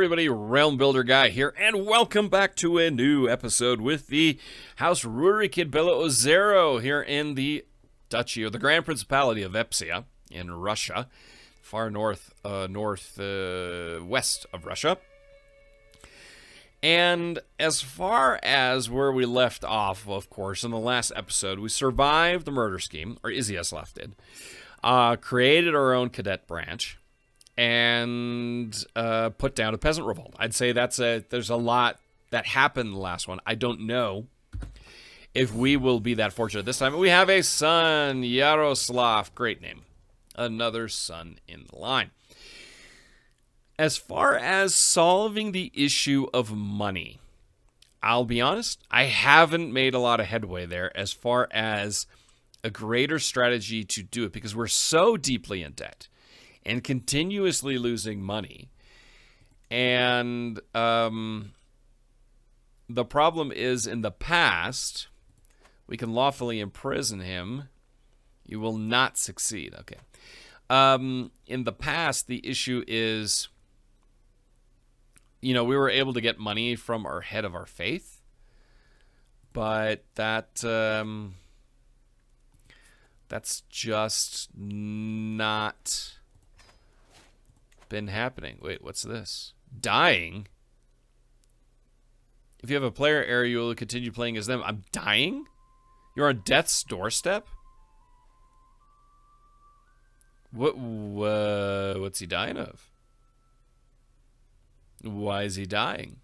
everybody, Realm Builder Guy here, and welcome back to a new episode with the House Rurikid Ozero here in the Duchy, or the Grand Principality of Vepsia in Russia, far northwest of Russia. And as far as where we left off, of course, in the last episode, we survived the murder scheme, or Izyaslav did, created our own cadet branch, and put down a peasant revolt. I'd say there's a lot that happened in the last one. I don't know if we will be that fortunate this time. We have a son, Yaroslav. Great name. Another son in the line. As far as solving the issue of money, I'll be honest, I haven't made a lot of headway there as far as a greater strategy to do it, because we're so deeply in debt and continuously losing money. And the problem is, in the past, we can lawfully imprison him. You will not succeed. Okay. In the past, the issue is, we were able to get money from our head of our faith, but that's just not been happening. Wait, what's this? Dying? If you have a player error, you will continue playing as them. I'm dying? You're on death's doorstep? What's he dying of? Why is he dying?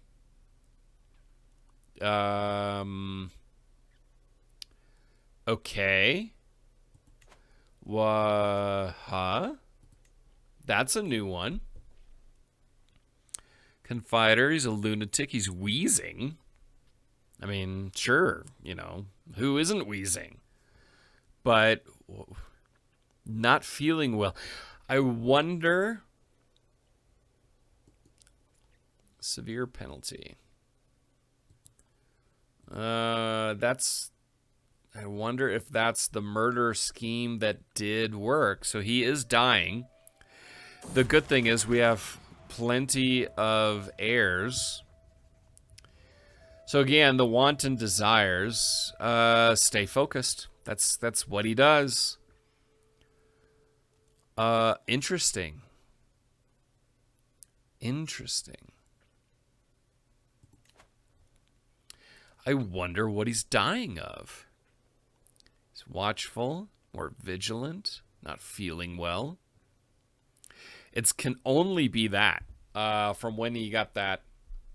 Okay. Huh? That's a new one. Confider, he's a lunatic. He's wheezing. I mean, sure, who isn't wheezing? But not feeling well. I wonder... Severe penalty. I wonder if that's the murder scheme that did work. So he is dying. The good thing is we have plenty of heirs. So again, the wanton desires, stay focused. That's what he does. Interesting. I wonder what he's dying of. He's watchful, more vigilant, not feeling well. It can only be that from when he got that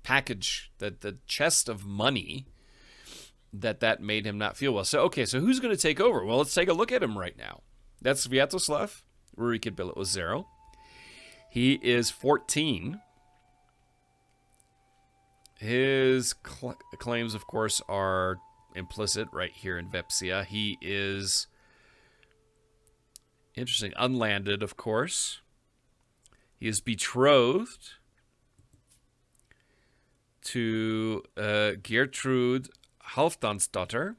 package, the chest of money, that made him not feel well. So, okay, so who's going to take over? Well, let's take a look at him right now. That's Sviatoslav, Rurikid Ozero. He is 14. His claims, of course, are implicit right here in Vepsia. He is, interesting, unlanded, of course. He is betrothed to Gertrude Halfdansdottir,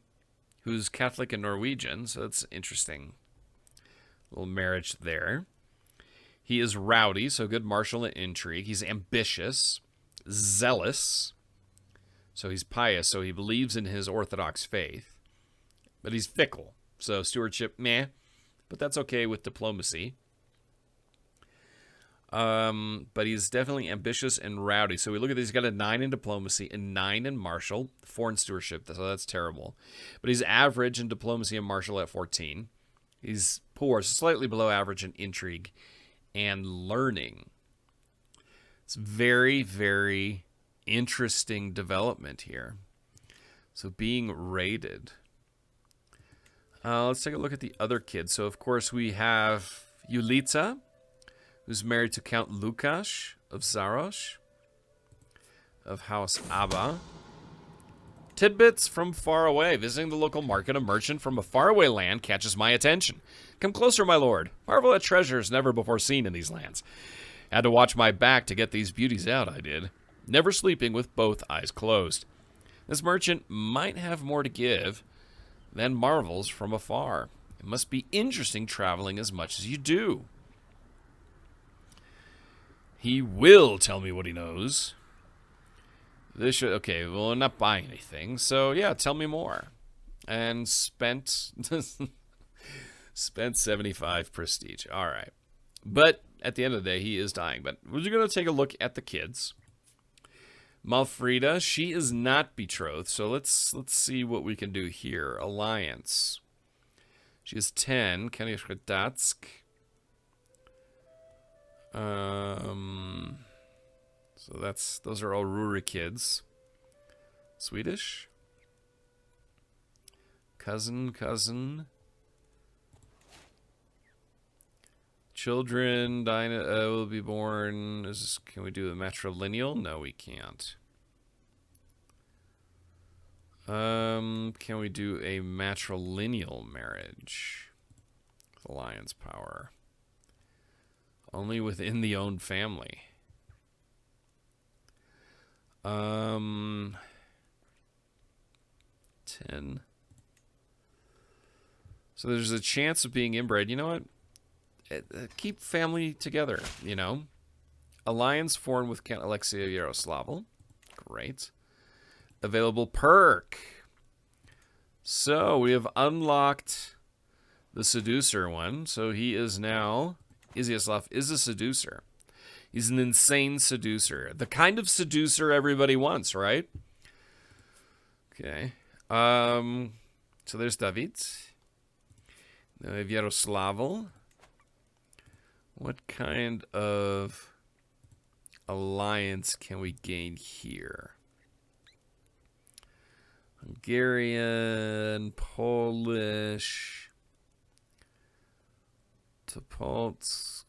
who's Catholic and Norwegian, so that's interesting. Little marriage there. He is rowdy, so good martial and intrigue. He's ambitious, zealous, so he's pious, so he believes in his Orthodox faith, but he's fickle, so stewardship, meh, but that's okay with diplomacy. But he's definitely ambitious and rowdy. So we look at this, he's got a 9 in diplomacy, a 9 in martial, 4 in stewardship, so that's terrible. But he's average in diplomacy and martial at 14. He's poor, so slightly below average in intrigue and learning. It's very, very interesting development here. So being rated. Let's take a look at the other kids. So, of course, we have Yulita, who's married to Count Lukasz of Zarosh, of House Abba. Tidbits from far away. Visiting the local market, a merchant from a faraway land catches my attention. Come closer, my lord. Marvel at treasures never before seen in these lands. Had to watch my back to get these beauties out, I did. Never sleeping with both eyes closed. This merchant might have more to give than marvels from afar. It must be interesting traveling as much as you do. He will tell me what he knows. This should... Okay, well, I'm not buying anything. So, yeah, tell me more. And spent... spent 75 prestige. All right. But at the end of the day, he is dying. But we're going to take a look at the kids. Malfrida, she is not betrothed. So let's see what we can do here. Alliance. She is 10. Kanish-Redatsk. So those are all Rurikids. Swedish. Cousin. Children will be born. Can we do a matrilineal? No, we can't. Can we do a matrilineal marriage? Alliance power. Only within the own family. 10. So there's a chance of being inbred. You know what? Keep family together, you know. Alliance formed with Count Alexei Yaroslavl. Great. Available perk. So we have unlocked the seducer one. So he is now... Izyaslav is a seducer. He's an insane seducer. The kind of seducer everybody wants, right? Okay. So there's David. Now we have Yaroslavl. What kind of alliance can we gain here? Hungarian, Polish, Topolsk.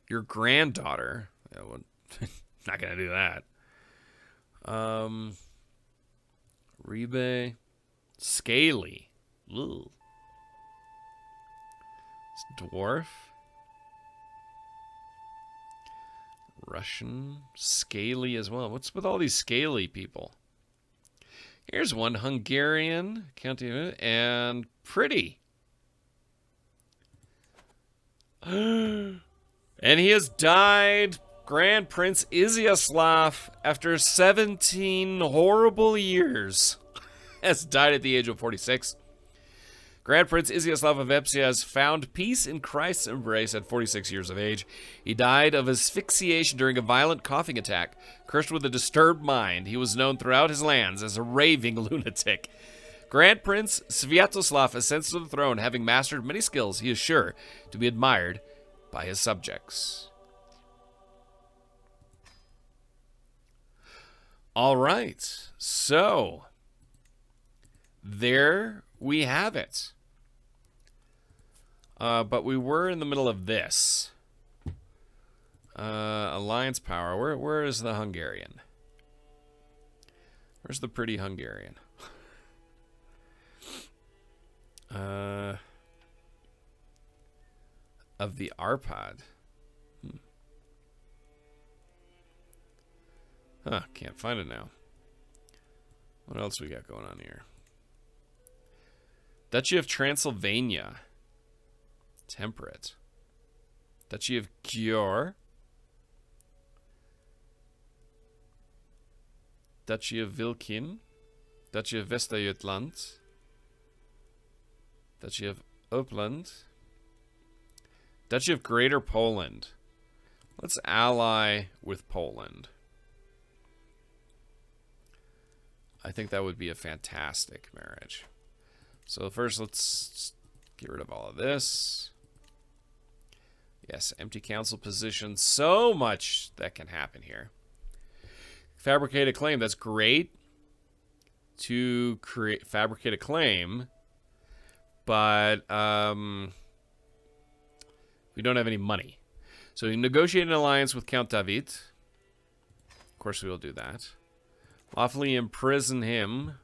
Your granddaughter. Yeah, well, not gonna do that. Rebe, Scaly. Ooh. Dwarf. Russian, scaly as well. What's with all these scaly people? Here's one, Hungarian, county, and pretty. And he has died, Grand Prince Izyaslav, after 17 horrible years. Has died at the age of 46. Grand Prince Izyaslav of Vepsia has found peace in Christ's embrace at 46 years of age. He died of asphyxiation during a violent coughing attack. Cursed with a disturbed mind, he was known throughout his lands as a raving lunatic. Grand Prince Sviatoslav ascends to the throne, having mastered many skills he is sure to be admired by his subjects. All right, so there we have it. But we were in the middle of this. Alliance power. Where is the Hungarian? Where's the pretty Hungarian? Of the Arpad. Huh, can't find it now. What else we got going on here? Duchy of Transylvania. Temperate. Duchy of Győr. Duchy of Vilkin. Duchy of Västergötland. Duchy of Uppland. Duchy of Greater Poland. Let's ally with Poland. I think that would be a fantastic marriage. So first, let's get rid of all of this. Yes, empty council position. So much that can happen here. Fabricate a claim. That's great to fabricate a claim, but we don't have any money. So we negotiate an alliance with Count David. Of course, we will do that. Lawfully imprison him.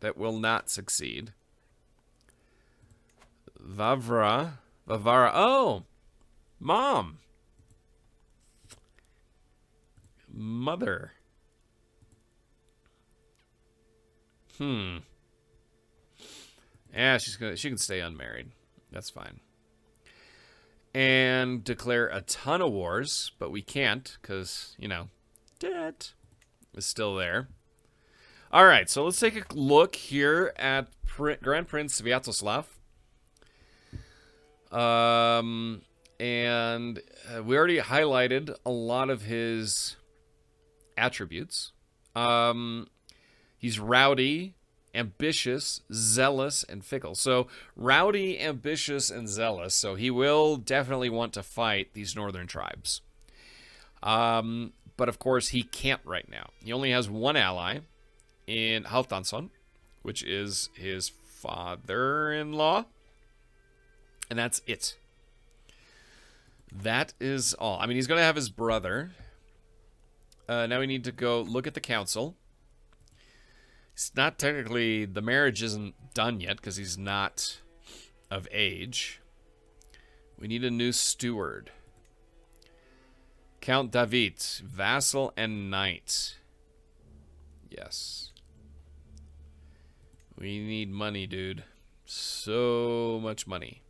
That will not succeed. Vavra. Oh! Mom! Mother. Yeah, she can stay unmarried. That's fine. and declare a ton of wars, but we can't because, you know, debt is still there. All right, so let's take a look here at Grand Prince Sviatoslav. And we already highlighted a lot of his attributes. He's rowdy, ambitious, zealous, and fickle. So rowdy, ambitious, and zealous. So he will definitely want to fight these northern tribes. But of course, he can't right now. He only has one ally in Halfdanson, which is his father-in-law. And that's it. That is all. I mean, he's going to have his brother. Now we need to go look at the council. It's not technically, the marriage isn't done yet because he's not of age. We need a new steward. Count David, vassal and knight. Yes. We need money, dude. So much money.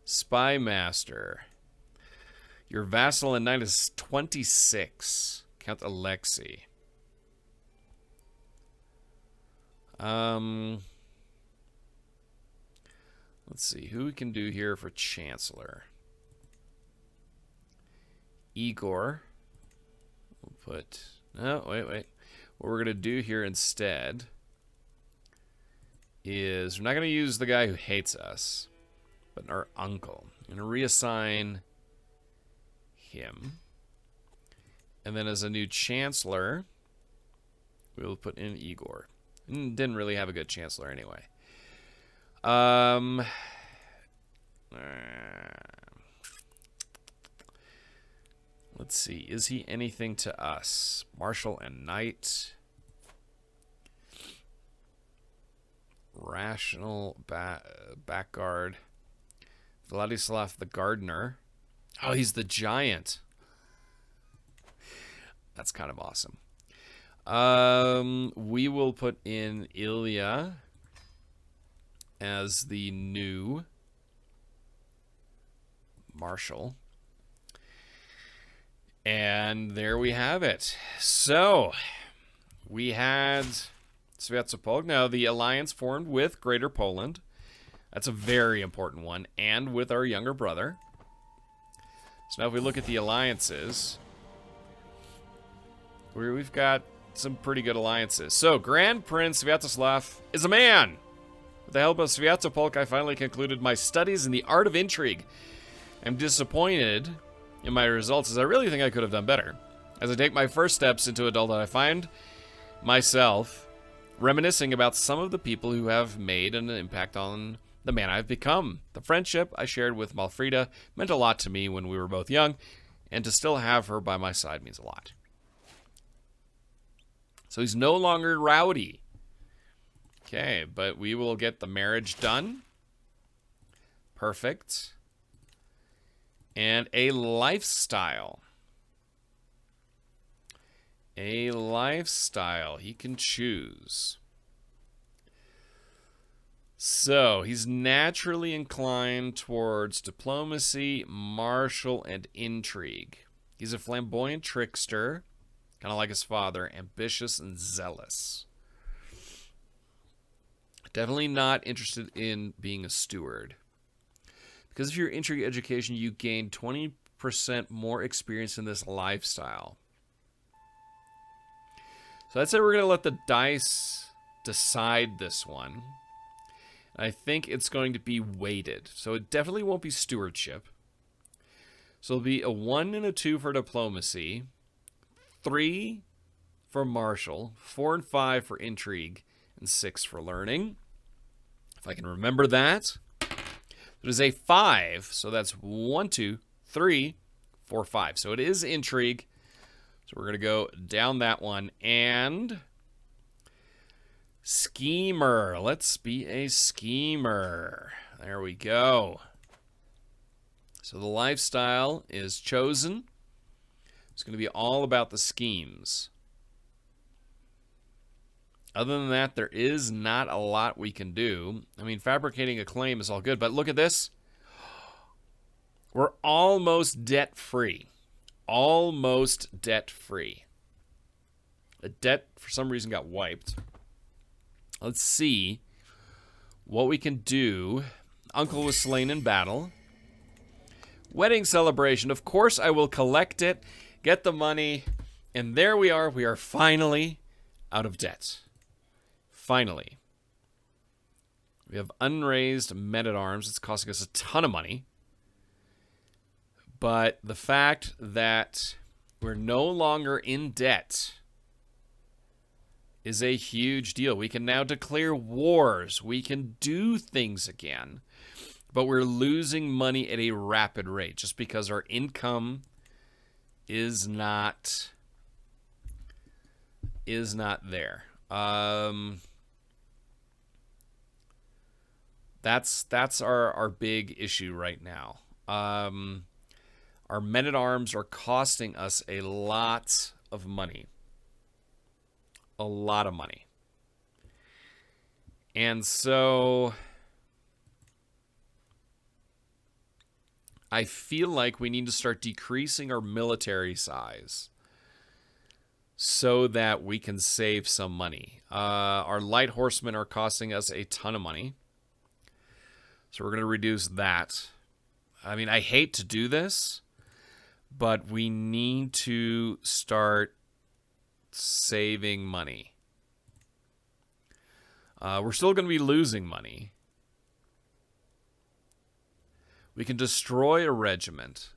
Spy master. Your vassal and knight is 26. Count Alexei. Let's see who we can do here for chancellor. Igor. We'll put. No, wait. What we're gonna do here instead is we're not gonna use the guy who hates us, but our uncle. I'm gonna reassign him, and then as a new chancellor, we'll put in Igor. Didn't really have a good chancellor anyway. Let's see. Is he anything to us? Marshal and knight. Rational back guard. Vladislav the gardener. Oh, he's the giant. That's kind of awesome. We will put in Ilya as the new marshal. And there we have it. So, we had Sviatopolk. Now, the alliance formed with Greater Poland. That's a very important one. And with our younger brother. So now if we look at the alliances, we've got some pretty good alliances. So, Grand Prince Sviatoslav is a man. With the help of Sviatopolk, I finally concluded my studies in the art of intrigue. I'm disappointed in my results, as I really think I could have done better. As I take my first steps into adulthood, I find myself reminiscing about some of the people who have made an impact on the man I've become. The friendship I shared with Malfrida meant a lot to me when we were both young, and to still have her by my side means a lot. So he's no longer rowdy. Okay, but we will get the marriage done. Perfect. And a lifestyle. A lifestyle he can choose. So, he's naturally inclined towards diplomacy, martial, and intrigue. He's a flamboyant trickster, kind of like his father, ambitious and zealous. Definitely not interested in being a steward. Because of your intrigue education, you gain 20% more experience in this lifestyle. So I'd say we're going to let the dice decide this one. I think it's going to be weighted. So it definitely won't be stewardship. So it'll be a 1 and a 2 for diplomacy, 3 for martial, 4 and 5 for intrigue, and 6 for learning. If I can remember that. It is a 5, so that's 1, 2, 3, 4, 5. So it is intrigue. So we're going to go down that one. And schemer. Let's be a schemer. There we go. So the lifestyle is chosen. It's going to be all about the schemes. Other than that, there is not a lot we can do. I mean, fabricating a claim is all good, but look at this. We're almost debt-free. Almost debt-free. The debt, for some reason, got wiped. Let's see what we can do. Uncle was slain in battle. Wedding celebration. Of course, I will collect it, get the money, and there we are. We are finally out of debt. Finally. We have unraised men-at-arms. It's costing us a ton of money. But the fact that we're no longer in debt is a huge deal. We can now declare wars. We can do things again. But we're losing money at a rapid rate just because our income is not there. That's our big issue right now. Our men-at-arms are costing us a lot of money. A lot of money. And so I feel like we need to start decreasing our military size so that we can save some money. Our light horsemen are costing us a ton of money. So we're going to reduce that. I mean, I hate to do this, but we need to start saving money. We're still going to be losing money. We can destroy a regiment.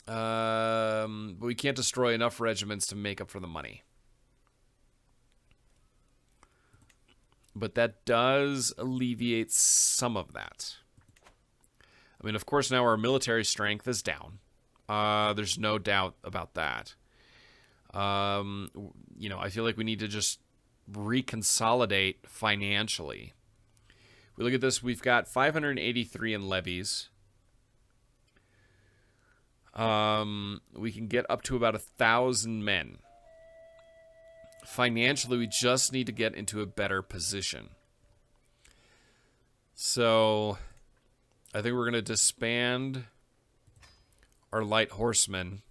But we can't destroy enough regiments to make up for the money. But that does alleviate some of that. I mean, of course, now our military strength is down. There's no doubt about that. You know, I feel like we need to just reconsolidate financially. We look at this, we've got 583 in levies. We can get up to about 1,000 men. Financially, we just need to get into a better position. So, I think we're going to disband our light horsemen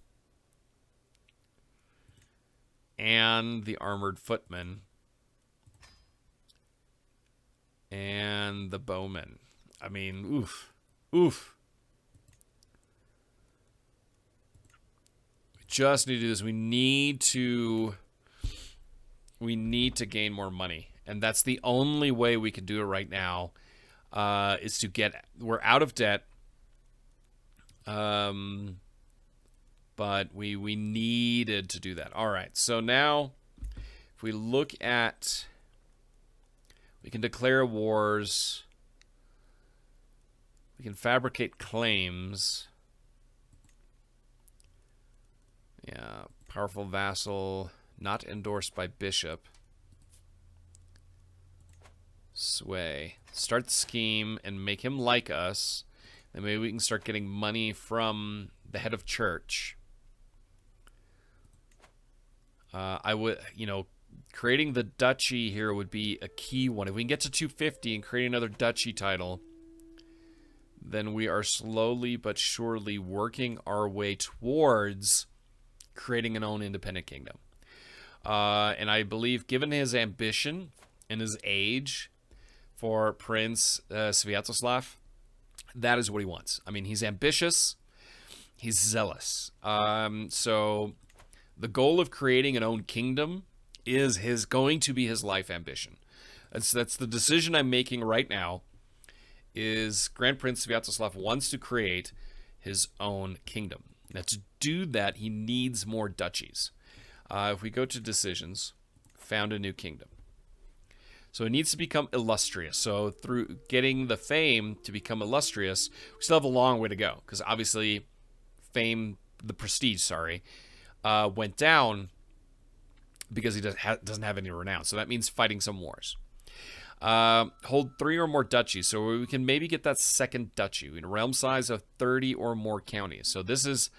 and the armored footmen and the bowmen. I mean, oof. Oof. We just need to do this. We need to gain more money. And that's the only way we can do it right now, is to get... We're out of debt. But we needed to do that. All right. So now, if we look at... We can declare wars. We can fabricate claims. Yeah. Powerful vassal... Not endorsed by bishop. Sway. Start the scheme and make him like us. Then maybe we can start getting money from the head of church. I would, you know, creating the duchy here would be a key one. If we can get to 250 and create another duchy title, then we are slowly but surely working our way towards creating an own independent kingdom. And I believe, given his ambition and his age for Prince Sviatoslav, that is what he wants. I mean, he's ambitious. He's zealous. So the goal of creating an own kingdom is going to be his life ambition. That's the decision I'm making right now, is Grand Prince Sviatoslav wants to create his own kingdom. Now, to do that, he needs more duchies. If we go to decisions, found a new kingdom. So it needs to become illustrious. So through getting the fame to become illustrious, we still have a long way to go. Because obviously, the prestige, went down because he doesn't have any renown. So that means fighting some wars. Hold 3 or more duchies. So we can maybe get that second duchy. In a realm size of 30 or more counties. So this is...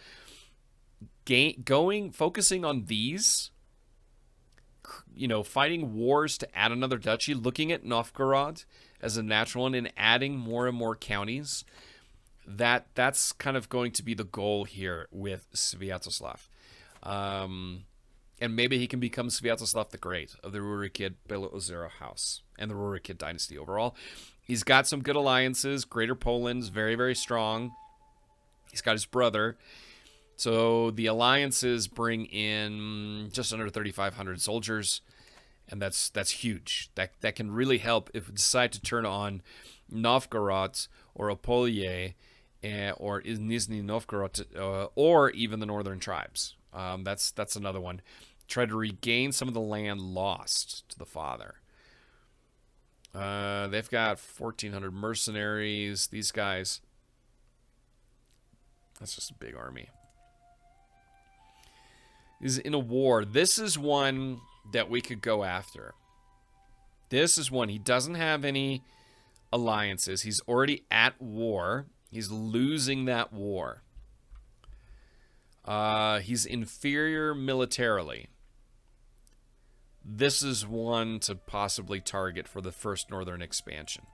focusing on these, you know, fighting wars to add another duchy, looking at Novgorod as a natural one and adding more and more counties. that's kind of going to be the goal here with Sviatoslav. And maybe he can become Sviatoslav the Great of the Rurikid Belo-Ozero house and the Rurikid dynasty overall. He's got some good alliances. Greater Poland's very, very strong. He's got his brother. So the alliances bring in just under 3,500 soldiers, and that's huge. That can really help if we decide to turn on Novgorod or Opolye or Nizhny Novgorod or even the northern tribes. That's another one. Try to regain some of the land lost to the father. They've got 1,400 mercenaries. These guys, that's just a big army. Is in a war. This is one that we could go after. This is one. He doesn't have any alliances. He's already at war. He's losing that war. He's inferior militarily. This is one to possibly target for the first northern expansion.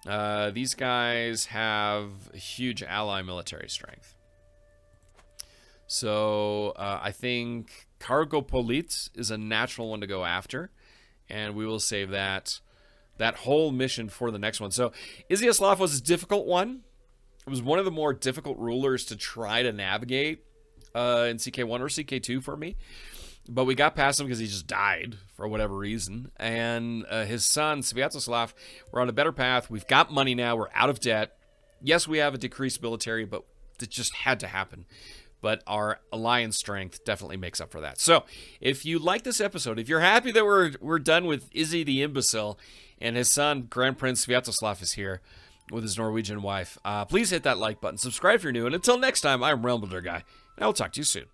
These guys have huge ally military strength. So I think Kargopolit is a natural one to go after, and we will save that whole mission for the next one. So Iziaslav was a difficult one. It was one of the more difficult rulers to try to navigate in CK1 or CK2 for me. But we got past him because he just died for whatever reason. And his son, Sviatoslav, we're on a better path. We've got money now. We're out of debt. Yes, we have a decreased military, but it just had to happen. But our alliance strength definitely makes up for that. So if you like this episode, if you're happy that we're done with Izzy the Imbecile and his son, Grand Prince Sviatoslav, is here with his Norwegian wife, please hit that like button. Subscribe if you're new. And until next time, I'm Realm Builder Guy, and I will talk to you soon.